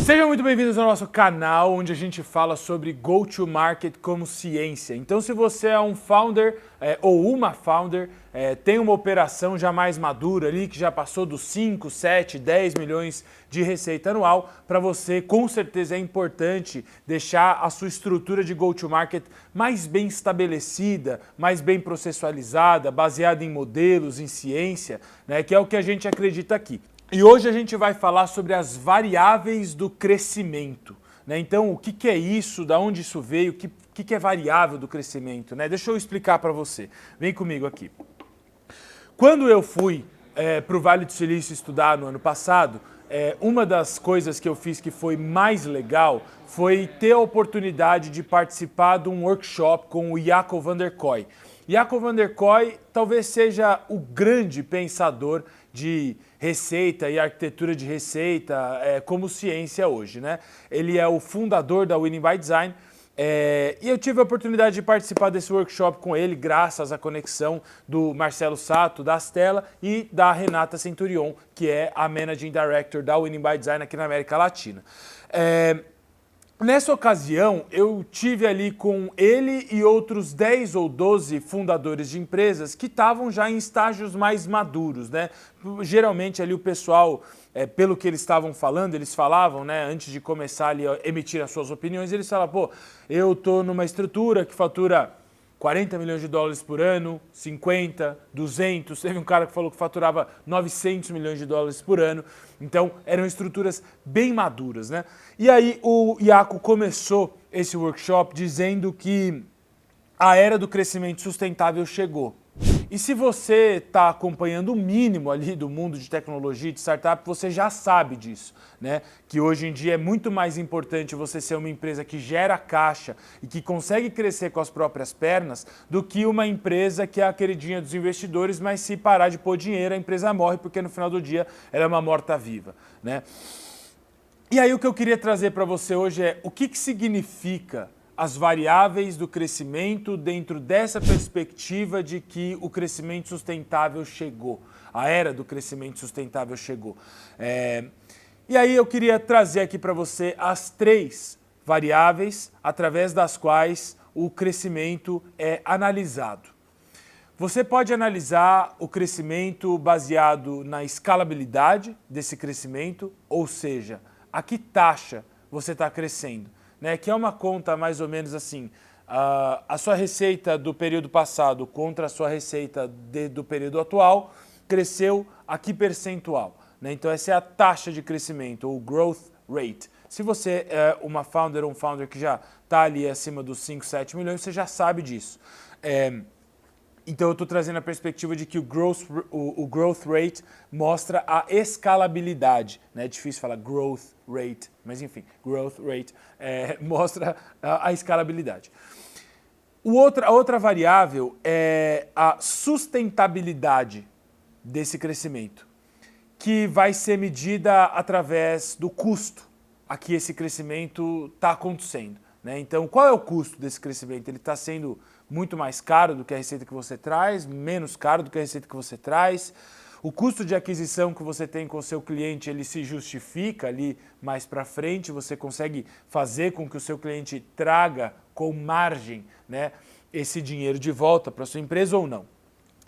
Sejam muito bem-vindos ao nosso canal, onde a gente fala sobre Go-to-Market como ciência. Então, se você é um founder ou uma founder, tem uma operação já mais madura ali, que já passou dos 5, 7, 10 milhões de receita anual, para você, com certeza, é importante deixar a sua estrutura de Go-to-Market mais bem estabelecida, mais bem processualizada, baseada em modelos, em ciência, né, que é o que a gente acredita aqui. E hoje a gente vai falar sobre as variáveis do crescimento, né? Então, o que é isso, da onde isso veio, o que é variável do crescimento, né? Deixa eu explicar para você. Vem comigo aqui. Quando eu fui para o Vale do Silício estudar no ano passado, uma das coisas que eu fiz que foi mais legal foi ter a oportunidade de participar de um workshop com o Jaco van der Kooi. Jaco van der Kooi talvez seja o grande pensador de receita e arquitetura de receita como ciência hoje, né? Ele é o fundador da Winning by Design e eu tive a oportunidade de participar desse workshop com ele graças à conexão do Marcelo Sato, da Astela, e da Renata Centurion, que é a Managing Director da Winning by Design aqui na América Latina. Nessa ocasião, eu tive ali com ele e outros 10 ou 12 fundadores de empresas que estavam já em estágios mais maduros, né? Geralmente ali o pessoal, pelo que eles estavam falando, eles falavam, né, antes de começar ali a emitir as suas opiniões, eles falavam, pô, eu tô numa estrutura que fatura 40 milhões de dólares por ano, 50, 200, teve um cara que falou que faturava 900 milhões de dólares por ano, então eram estruturas bem maduras, né? E aí o Jaco começou esse workshop dizendo que a era do crescimento sustentável chegou. E se você está acompanhando o mínimo ali do mundo de tecnologia e de startup, você já sabe disso, né? Que hoje em dia é muito mais importante você ser uma empresa que gera caixa e que consegue crescer com as próprias pernas do que uma empresa que é a queridinha dos investidores, mas se parar de pôr dinheiro, a empresa morre porque no final do dia ela é uma morta-viva, né? E aí o que eu queria trazer para você hoje é o que significa as variáveis do crescimento dentro dessa perspectiva de que o crescimento sustentável chegou, a era do crescimento sustentável chegou. E aí eu queria trazer aqui para você as 3 variáveis através das quais o crescimento é analisado. Você pode analisar o crescimento baseado na escalabilidade desse crescimento, ou seja, a que taxa você está crescendo. Né, que é uma conta mais ou menos assim, a sua receita do período passado contra a sua receita do período atual cresceu a que percentual? Né? Então essa é a taxa de crescimento, ou growth rate. Se você é uma founder ou um founder que já está ali acima dos 5, 7 milhões, você já sabe disso. Então eu estou trazendo a perspectiva de que o growth rate mostra a escalabilidade. Né? É difícil falar growth rate, mas enfim, growth rate mostra a escalabilidade. A outra variável é a sustentabilidade desse crescimento, que vai ser medida através do custo a que esse crescimento está acontecendo. Né? Então, qual é o custo desse crescimento? Ele está sendo muito mais caro do que a receita que você traz, menos caro do que a receita que você traz. O custo de aquisição que você tem com o seu cliente, ele se justifica ali mais para frente, você consegue fazer com que o seu cliente traga com margem, né, esse dinheiro de volta para a sua empresa ou não.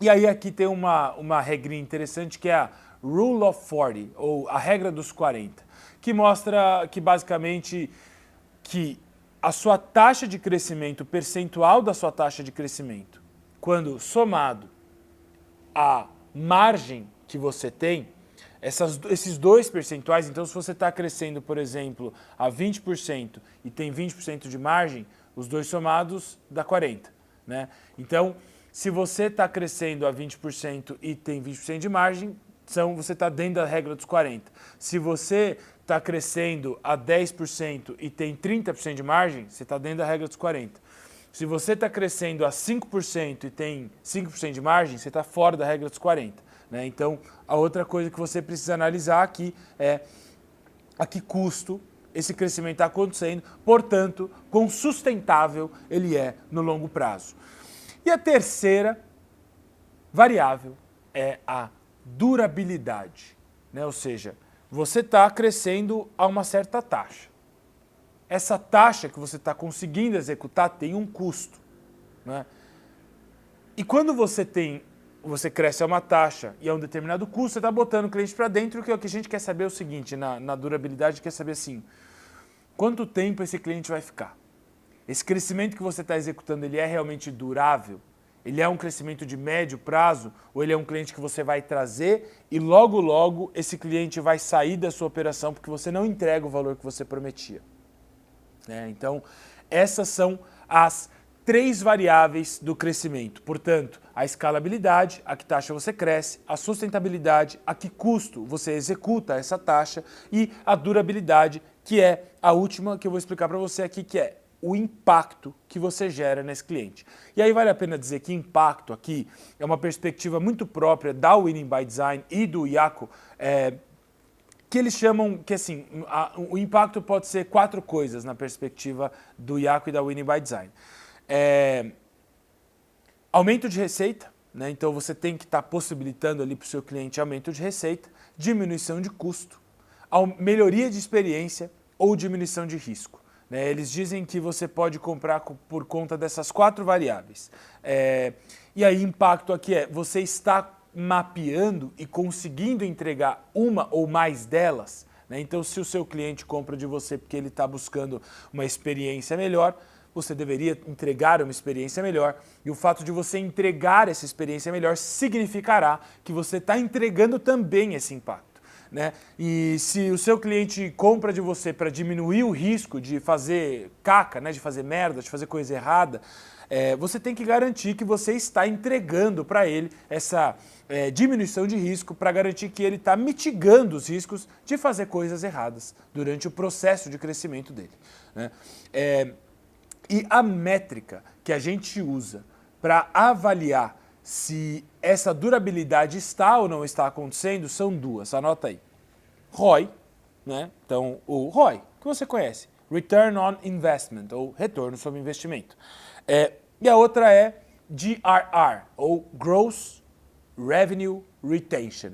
E aí aqui tem uma regrinha interessante que é a Rule of 40, ou a regra dos 40, que mostra que basicamente que a sua taxa de crescimento, o percentual da sua taxa de crescimento, quando somado a margem que você tem, esses 2 percentuais, então se você está crescendo, por exemplo, a 20% e tem 20% de margem, os 2 somados dá 40%. Né? Então, se você está crescendo a 20% e tem 20% de margem, você está dentro da regra dos 40%. Se você está crescendo a 10% e tem 30% de margem, você está dentro da regra dos 40%. Se você está crescendo a 5% e tem 5% de margem, você está fora da regra dos 40%. Né? Então, a outra coisa que você precisa analisar aqui é a que custo esse crescimento está acontecendo, portanto, quão sustentável ele é no longo prazo. E a terceira variável é a durabilidade, né? Ou seja, você está crescendo a uma certa taxa. Essa taxa que você está conseguindo executar tem um custo, né? E quando você cresce a uma taxa e a um determinado custo, você está botando o cliente para dentro, que é o que a gente quer saber é o seguinte, na durabilidade, quer saber assim, quanto tempo esse cliente vai ficar? Esse crescimento que você está executando, ele é realmente durável? Ele é um crescimento de médio prazo ou ele é um cliente que você vai trazer e logo, logo esse cliente vai sair da sua operação porque você não entrega o valor que você prometia? Então, essas são as 3 variáveis do crescimento. Portanto, a escalabilidade, a que taxa você cresce, a sustentabilidade, a que custo você executa essa taxa e a durabilidade, que é a última que eu vou explicar para você aqui, que é o impacto que você gera nesse cliente. E aí vale a pena dizer que impacto aqui é uma perspectiva muito própria da Winning by Design e do Yaco, que eles chamam que assim, o impacto pode ser 4 coisas na perspectiva do Yaco e da Winning by Design. Aumento de receita, né? Então você tem que estar possibilitando ali para o seu cliente aumento de receita, diminuição de custo, melhoria de experiência ou diminuição de risco. Eles dizem que você pode comprar por conta dessas 4 variáveis. E aí impacto aqui é você está mapeando e conseguindo entregar uma ou mais delas. Então se o seu cliente compra de você porque ele está buscando uma experiência melhor, você deveria entregar uma experiência melhor. E o fato de você entregar essa experiência melhor significará que você está entregando também esse impacto. E se o seu cliente compra de você para diminuir o risco de fazer caca, de fazer merda, de fazer coisa errada, você tem que garantir que você está entregando para ele essa diminuição de risco para garantir que ele está mitigando os riscos de fazer coisas erradas durante o processo de crescimento dele. E a métrica que a gente usa para avaliar se essa durabilidade está ou não está acontecendo são 2, anota aí. ROI, Então o ROI, que você conhece, Return on Investment, ou Retorno sobre Investimento. E a outra é GRR, ou Gross Revenue Retention,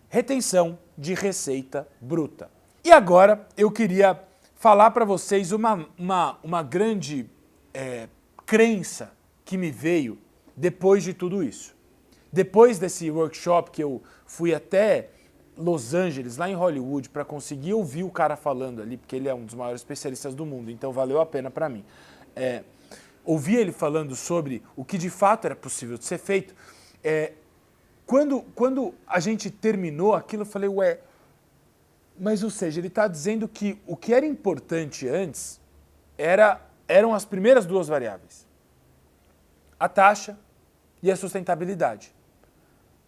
retenção de receita bruta. E agora eu queria falar para vocês uma grande crença que me veio depois de tudo isso. Depois desse workshop que eu fui até Los Angeles, lá em Hollywood, para conseguir ouvir o cara falando ali, porque ele é um dos maiores especialistas do mundo, então valeu a pena para mim. Ouvir ele falando sobre o que de fato era possível de ser feito. Quando a gente terminou aquilo, eu falei, mas ou seja, ele está dizendo que o que era importante antes eram as primeiras 2 variáveis. A taxa e a sustentabilidade.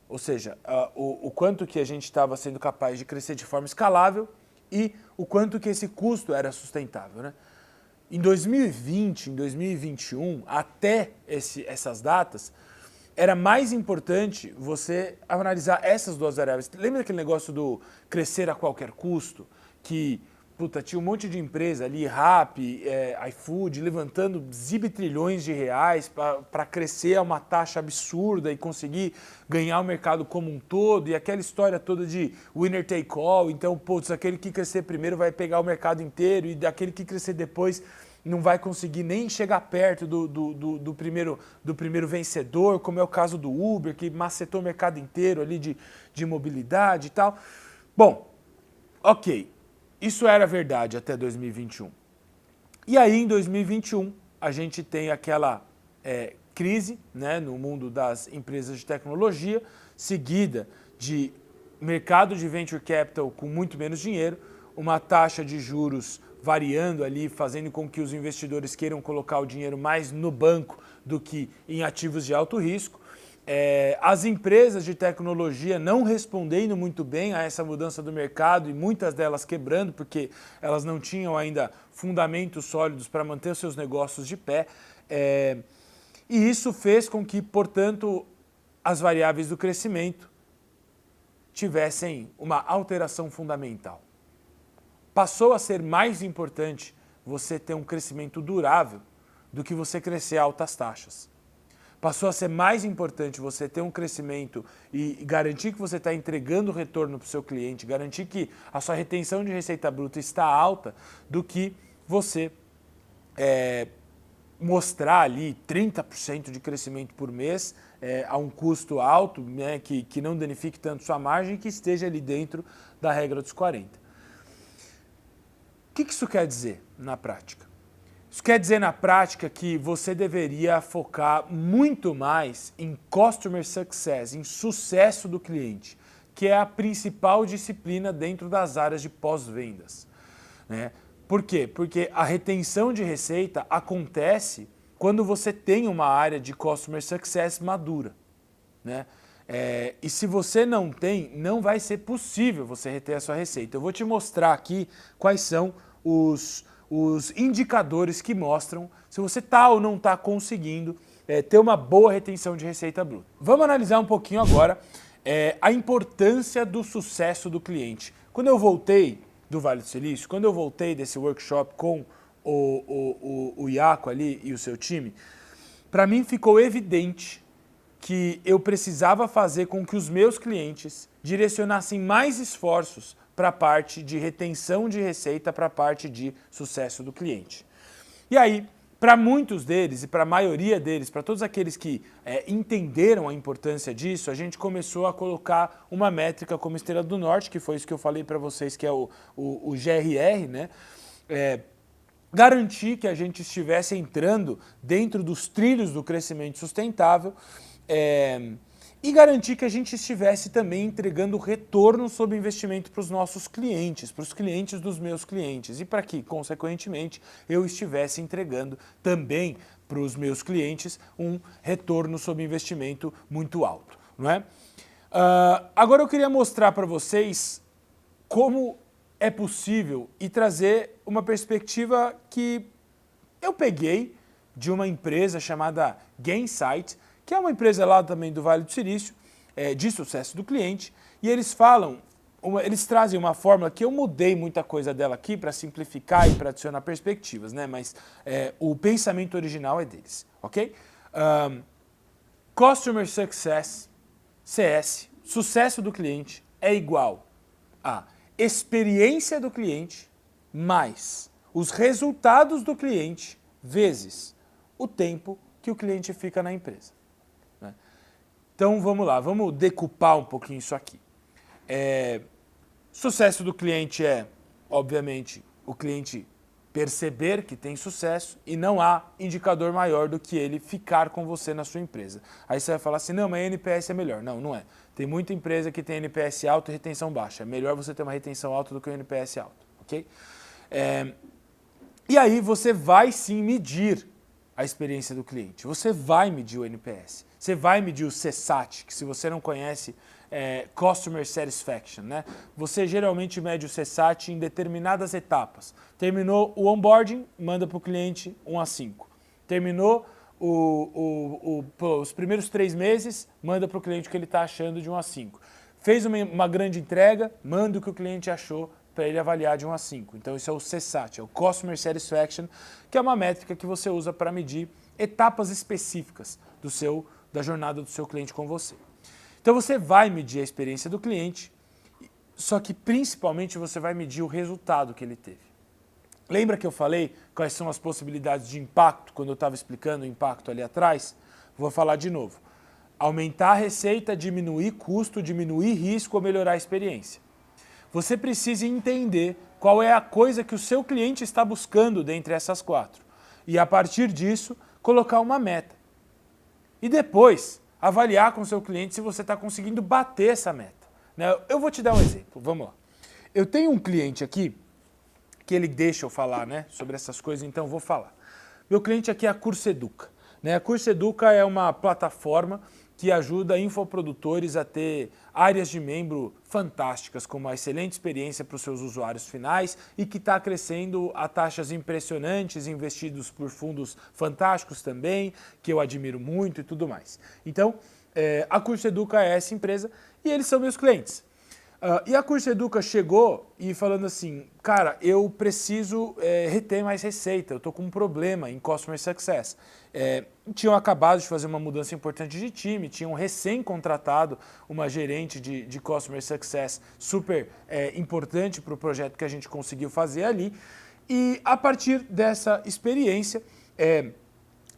Ou seja, o quanto que a gente estava sendo capaz de crescer de forma escalável e o quanto que esse custo era sustentável. Em 2020, em 2021, até essas datas, era mais importante você analisar essas 2 variáveis. Lembra daquele negócio do crescer a qualquer custo? Que tinha um monte de empresa ali, Rappi, iFood, levantando zibitrilhões de reais para crescer a uma taxa absurda e conseguir ganhar o mercado como um todo, e aquela história toda de winner take all, então, aquele que crescer primeiro vai pegar o mercado inteiro e daquele que crescer depois não vai conseguir nem chegar perto do primeiro vencedor, como é o caso do Uber, que macetou o mercado inteiro ali de mobilidade e tal. Bom, ok. Isso era verdade até 2021. E aí, em 2021, a gente tem aquela crise no mundo das empresas de tecnologia, seguida de mercado de venture capital com muito menos dinheiro, uma taxa de juros variando ali, fazendo com que os investidores queiram colocar o dinheiro mais no banco do que em ativos de alto risco. As empresas de tecnologia não respondendo muito bem a essa mudança do mercado e muitas delas quebrando porque elas não tinham ainda fundamentos sólidos para manter os seus negócios de pé. E isso fez com que, portanto, as variáveis do crescimento tivessem uma alteração fundamental. Passou a ser mais importante você ter um crescimento durável do que você crescer a altas taxas. Passou a ser mais importante você ter um crescimento e garantir que você está entregando retorno para o seu cliente, garantir que a sua retenção de receita bruta está alta, do que você mostrar ali 30% de crescimento por mês a um custo alto, né, que não danifique tanto sua margem e que esteja ali dentro da regra dos 40. O que isso quer dizer na prática? Isso quer dizer na prática que você deveria focar muito mais em Customer Success, em sucesso do cliente, que é a principal disciplina dentro das áreas de pós-vendas, né? Por quê? Porque a retenção de receita acontece quando você tem uma área de Customer Success madura, né? E se você não tem, não vai ser possível você reter a sua receita. Eu vou te mostrar aqui quais são os indicadores que mostram se você está ou não está conseguindo ter uma boa retenção de receita bruta. Vamos analisar um pouquinho agora a importância do sucesso do cliente. Quando eu voltei do Vale do Silício, quando eu voltei desse workshop com o Iaco ali e o seu time, para mim ficou evidente que eu precisava fazer com que os meus clientes direcionassem mais esforços para a parte de retenção de receita, para a parte de sucesso do cliente. E aí, para muitos deles e para a maioria deles, para todos aqueles que entenderam a importância disso, a gente começou a colocar uma métrica como Estrela do Norte, que foi isso que eu falei para vocês, que é o GRR, né? Garantir que a gente estivesse entrando dentro dos trilhos do crescimento sustentável e garantir que a gente estivesse também entregando retorno sobre investimento para os nossos clientes, para os clientes dos meus clientes, e para que, consequentemente, eu estivesse entregando também para os meus clientes um retorno sobre investimento muito alto, não é? Agora eu queria mostrar para vocês como é possível e trazer uma perspectiva que eu peguei de uma empresa chamada Gainsight, que é uma empresa lá também do Vale do Silício, de sucesso do cliente, e eles eles trazem uma fórmula que eu mudei muita coisa dela aqui para simplificar e para adicionar perspectivas, né? Mas o pensamento original é deles, ok? Customer Success, CS, sucesso do cliente, é igual a experiência do cliente mais os resultados do cliente vezes o tempo que o cliente fica na empresa. Então vamos lá, vamos decupar um pouquinho isso aqui. Sucesso do cliente é, obviamente, o cliente perceber que tem sucesso e não há indicador maior do que ele ficar com você na sua empresa. Aí você vai falar assim, não, mas NPS é melhor. Não, não é. Tem muita empresa que tem NPS alto e retenção baixa. É melhor você ter uma retenção alta do que um NPS alto, ok? E aí você vai sim medir a experiência do cliente. Você vai medir o NPS. Você vai medir o CSAT, que se você não conhece, Customer Satisfaction, né? Você geralmente mede o CSAT em determinadas etapas. Terminou o onboarding, manda para o cliente 1 a 5. Terminou os primeiros 3 meses, manda para o cliente o que ele está achando de 1 a 5. Fez uma grande entrega, manda o que o cliente achou para ele avaliar de 1 a 5. Então isso é o CSAT, é o Customer Satisfaction, que é uma métrica que você usa para medir etapas específicas da jornada do seu cliente com você. Então você vai medir a experiência do cliente, só que principalmente você vai medir o resultado que ele teve. Lembra que eu falei quais são as possibilidades de impacto quando eu estava explicando o impacto ali atrás? Vou falar de novo. Aumentar a receita, diminuir custo, diminuir risco ou melhorar a experiência. Você precisa entender qual é a coisa que o seu cliente está buscando dentre essas 4. E a partir disso, colocar uma meta. E depois, avaliar com o seu cliente se você está conseguindo bater essa meta. Eu vou te dar um exemplo, vamos lá. Eu tenho um cliente aqui, que ele deixa eu falar, né, sobre essas coisas, então eu vou falar. Meu cliente aqui é a Curseduca. A Curseduca é uma plataforma que ajuda infoprodutores a ter áreas de membro fantásticas, com uma excelente experiência para os seus usuários finais e que está crescendo a taxas impressionantes, investidos por fundos fantásticos também, que eu admiro muito e tudo mais. Então, a Curseduca é essa empresa e eles são meus clientes. E a Curseduca chegou e falando assim, cara, eu preciso reter mais receita, eu estou com um problema em Customer Success. Tinham acabado de fazer uma mudança importante de time, tinham recém-contratado uma gerente de Customer Success super importante para o projeto que a gente conseguiu fazer ali. E a partir dessa experiência,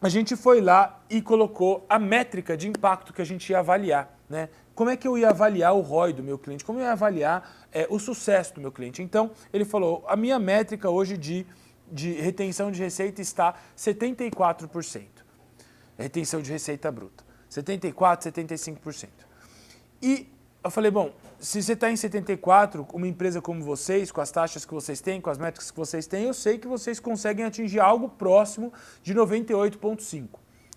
a gente foi lá e colocou a métrica de impacto que a gente ia avaliar, né? Como é que eu ia avaliar o ROI do meu cliente? Como eu ia avaliar o sucesso do meu cliente? Então, ele falou, a minha métrica hoje de retenção de receita está 74%. Retenção de receita bruta. 74%, 75%. E eu falei, bom, se você está em 74%, uma empresa como vocês, com as taxas que vocês têm, com as métricas que vocês têm, eu sei que vocês conseguem atingir algo próximo de 98,5%.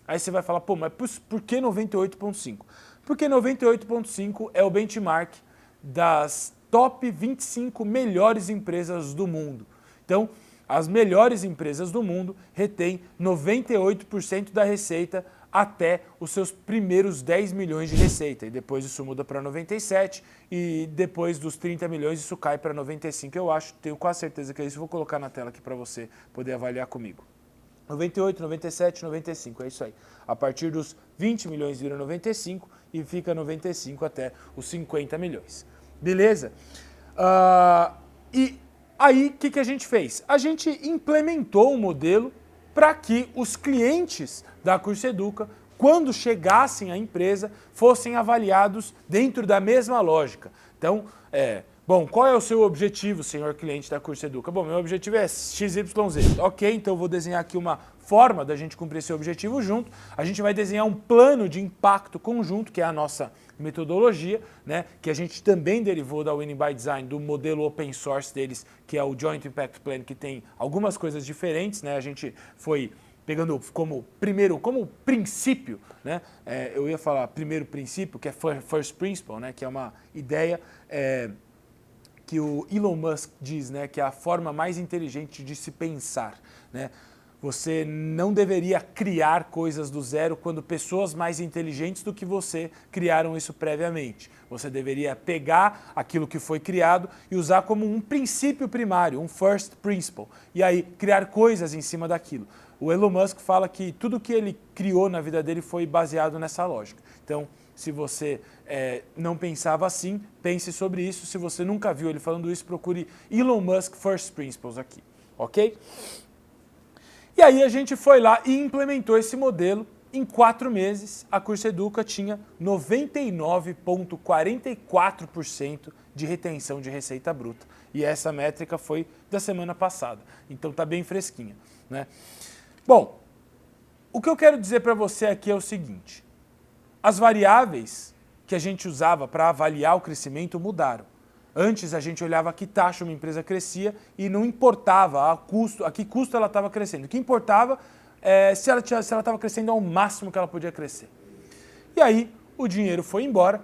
Aí você vai falar, pô, mas por que 98,5%? Porque 98,5% é o benchmark das top 25 melhores empresas do mundo. Então, as melhores empresas do mundo retêm 98% da receita até os seus primeiros 10 milhões de receita. E depois isso muda para 97 e depois dos 30 milhões isso cai para 95. Eu acho, tenho quase certeza que é isso. Vou colocar na tela aqui para você poder avaliar comigo. 98, 97, 95, é isso aí. A partir dos 20 milhões vira 95 e fica 95 até os 50 milhões. Beleza? E aí, o que a gente fez? A gente implementou um modelo para que os clientes da Curseduca, quando chegassem à empresa, fossem avaliados dentro da mesma lógica. Então, bom, qual é o seu objetivo, senhor cliente da Curseduca? Bom, meu objetivo é XYZ. Ok, então eu vou desenhar aqui uma forma da gente cumprir esse objetivo junto. A gente vai desenhar um plano de impacto conjunto, que é a nossa metodologia, né, que a gente também derivou da Winning by Design, do modelo open source deles, que é o Joint Impact Plan, que tem algumas coisas diferentes, né? A gente foi pegando como princípio, né? Eu ia falar primeiro princípio, que é First Principle, né? Que é uma ideia que o Elon Musk diz, né? Que é a forma mais inteligente de se pensar, né? Você não deveria criar coisas do zero quando pessoas mais inteligentes do que você criaram isso previamente. Você deveria pegar aquilo que foi criado e usar como um princípio primário, um first principle, e aí criar coisas em cima daquilo. O Elon Musk fala que tudo que ele criou na vida dele foi baseado nessa lógica. Então, se você não pensava assim, pense sobre isso. Se você nunca viu ele falando isso, procure Elon Musk First Principles aqui, ok? E aí a gente foi lá e implementou esse modelo. Em 4 meses, a Curseduca tinha 99,44% de retenção de receita bruta. E essa métrica foi da semana passada. Então está bem fresquinha, né? Bom, o que eu quero dizer para você aqui é o seguinte. As variáveis que a gente usava para avaliar o crescimento mudaram. Antes a gente olhava a que taxa uma empresa crescia e não importava a que custo ela estava crescendo. O que importava é se ela estava crescendo ao máximo que ela podia crescer. E aí o dinheiro foi embora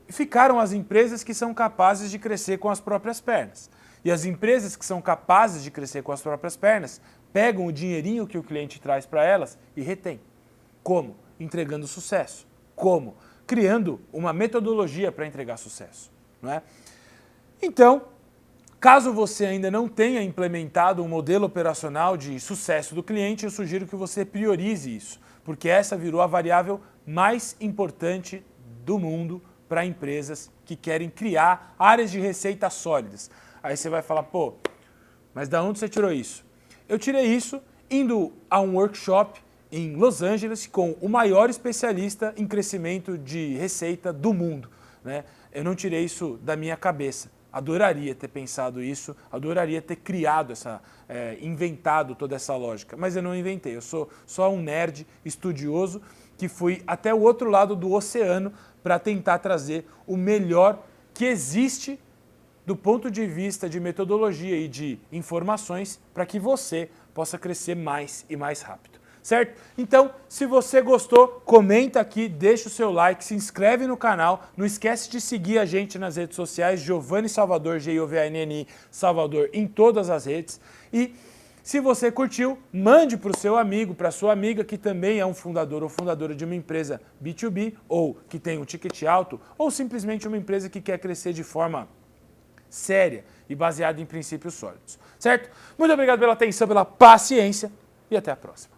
e ficaram as empresas que são capazes de crescer com as próprias pernas. E as empresas que são capazes de crescer com as próprias pernas pegam o dinheirinho que o cliente traz para elas e retém. Como? Entregando sucesso. Como? Criando uma metodologia para entregar sucesso, não é? Então, caso você ainda não tenha implementado um modelo operacional de sucesso do cliente, eu sugiro que você priorize isso, porque essa virou a variável mais importante do mundo para empresas que querem criar áreas de receita sólidas. Aí você vai falar, pô, mas da onde você tirou isso? Eu tirei isso indo a um workshop em Los Angeles com o maior especialista em crescimento de receita do mundo, né? Eu não tirei isso da minha cabeça. Adoraria ter pensado isso, adoraria ter criado inventado toda essa lógica, mas eu não inventei. Eu sou só um nerd estudioso que fui até o outro lado do oceano para tentar trazer o melhor que existe do ponto de vista de metodologia e de informações para que você possa crescer mais e mais rápido. Certo? Então, se você gostou, comenta aqui, deixa o seu like, se inscreve no canal, não esquece de seguir a gente nas redes sociais, Giovanni Salvador, Giovanni Salvador, em todas as redes. E Se você curtiu, mande para o seu amigo, para a sua amiga, que também é um fundador ou fundadora de uma empresa B2B, ou que tem um ticket alto, ou simplesmente uma empresa que quer crescer de forma séria e baseada em princípios sólidos. Certo? Muito obrigado pela atenção, pela paciência e até a próxima.